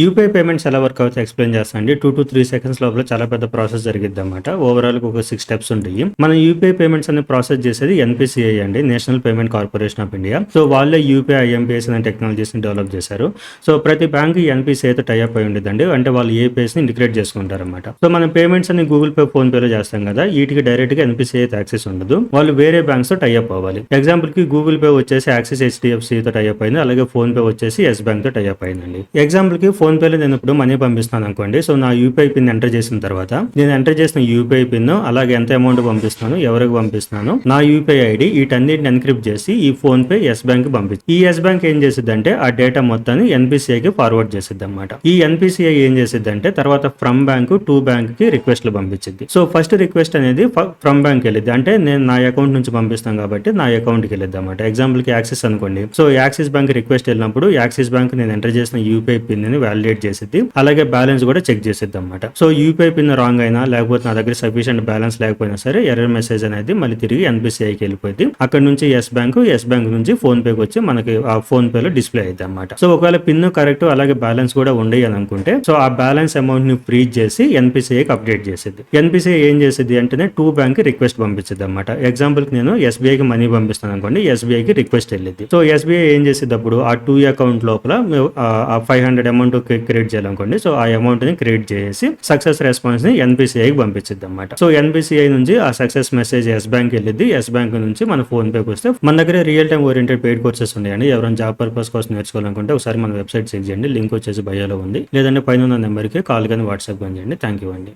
UPI payments ఎలా work అవుతాయి explain చేస్తాను అండి. 2-3 సెకండ్స్ లోపల చాలా పెద్ద ప్రాసెస్ జరిగిద్ది అనమాట. ఓవరాల్ ఒక 6 స్టెప్స్ ఉంటాయి. మనం యూపీఐ పేమెంట్స్ అనే ప్రాసెస్ చేసేది ఎన్పిసిఐ అండి, national payment corporation of India. So వాళ్ళే యూపీఐ ఐఎంపీఎస్ అనే టెక్నాలజీస్ ని డెవలప్ చేశారు. సో ప్రతి బ్యాంక్ ఎన్పిసిఐ తో టైఅప్ అయి ఉండేదండి. అంటే వాళ్ళు ఏపీఎస్ ని ఇంటిగ్రేట్ చేసుకుంటారు అనమాట. సో మనం పేమెంట్స్ అని గూగుల్ పే, ఫోన్ పేలో చేస్తాం కదా, వీటికి డైరెక్ట్ గా ఎన్పిసిఐ యాక్సెస్ ఉండదు. వాళ్ళు వేరే బ్యాంక్స్ తో టైఅప్ అవ్వాలి. ఎగ్జాంపుల్ కి గూగుల్ పే వచ్చేసి యాక్సిస్ హెచ్డిఎఫ్సి తో టైఅప్ అయింది. అలాగే ఫోన్ పే వచ్చేసి ఎస్ బ్యాంక్ తో టైఅప్ అయిందండి. ఎగ్జాంపుల్ కి ఫోన్ పేలో నేను ఇప్పుడు మనీ పంపిస్తున్నాను అనుకోండి. సో నా యూపీఐ పిన్ ఎంటర్ చేసిన తర్వాత నేను ఎంటర్ చేసిన యూపీఐ పిన్, అలాగే ఎంత అమౌంట్ పంపిస్తున్నాను, ఎవరికి పంపిస్తున్నాను, నా యూపీఐ ఐడి, వీటన్నిటిని ఎన్క్రిప్ట్ చేసి ఈ ఫోన్ పే ఎస్ బ్యాంక్ పంపిస్తుంది. ఈ ఎస్ బ్యాంక్ ఏం చేసిద్ది అంటే ఆ డేటా మొత్తాన్ని ఎన్పిసిఐ కి ఫార్వర్డ్ చేసిద్ది అనమాట. ఈ ఎన్పిసిఐ ఏం చేసిద్ది అంటే తర్వాత ఫ్రమ్ బ్యాంక్ టు బ్యాంక్ కి రిక్వెస్ట్లు పంపించింది. సో ఫస్ట్ రిక్వెస్ట్ అనేది ఫ్రమ్ బ్యాంక్ వెళ్ళిద్ది. అంటే నేను నా అకౌంట్ నుంచి పంపిస్తాను కాబట్టి నా అకౌంట్ కి వెళ్ళిద్ది అనమాట. ఎగ్జాంపుల్ కి యాక్సిస్ అనుకోండి. సో యాక్సిస్ బ్యాంక్ రిక్వెస్ట్ వెళ్ళినప్పుడు యాక్సిస్ బ్యాంక్ నేను ఎంటర్ చేసిన యూపీఐ పిన్ ని వాలిడేట్ చేసిద్ది. అలాగే బ్యాలెన్స్ కూడా చెక్ చేసిద్ది అనమాట. సో యూపీఐ పిన్ రాంగ్ అయినా లేకపోతే నా దగ్గర సఫిషియెంట్ బ్యాలెన్స్ లేకపోయినా సరే ఎర్రర్ మెసేజ్ అనేది మళ్ళీ తిరిగి ఎన్పిసిఐకి వెళ్ళిపోయింది. అక్కడ నుంచి ఎస్ బ్యాంక్ నుంచి ఫోన్ పేకి వచ్చి మనకి ఆ ఫోన్ పేలో డిస్ప్లే అయింది అనమాట. సో ఒకవేళ పిన్ కరెక్ట్ అలాగే బ్యాలెన్స్ కూడా ఉండేది అని అనుకుంటే సో ఆ బ్యాలెన్స్ అమౌంట్ ని ఫ్రీజ్ చేసి ఎన్పిసిఐకి అప్డేట్ చేసిద్ది. ఎన్పిసిఐ ఏం చేసిద్ది అంటేనే టూ బ్యాంక్ కి రిక్వెస్ట్ పంపించింది అనమాట. ఎగ్జాంపుల్ కి నేను ఎస్బీఐకి మనీ పంపిస్తాను అనుకోండి, ఎస్బీఐకి రిక్వెస్ట్ వెళ్ళింది. సో ఎస్బీఐ ఏం చేసేది అప్పుడు ఆ టూ అకౌంట్ లోపల 500 అమౌంట్ క్రియేట్ చేయాలనుకోండి. సో ఆ అమౌంట్ ని క్రియేట్ చేసి సక్సెస్ రెస్పాన్స్ ని ఎన్పిసిఐకి పంపించింది అనమాట. సో ఎన్పిసిఐ నుంచి ఆ సక్సెస్ మెసేజ్ ఎస్ బ్యాంక్ వెళ్ళింది. ఎస్ బ్యాంక్ నుంచి మన ఫోన్ పేకి వస్తే మన దగ్గర real time oriented paid courses ఉన్నాయండి. ఎవరైనా జాబ్ పర్పస్ కోసం నేర్చుకోవాలనుకుంటే ఒకసారి మన వెబ్సైట్ చెక్ చేయండి. లింక్ వచ్చేసి బయోలో ఉంది. లేదంటే పైన ఉన్న నెంబర్కి కాల్ కానీ వాట్సాప్ కానీ చేయండి. థ్యాంక్ యూ అండి.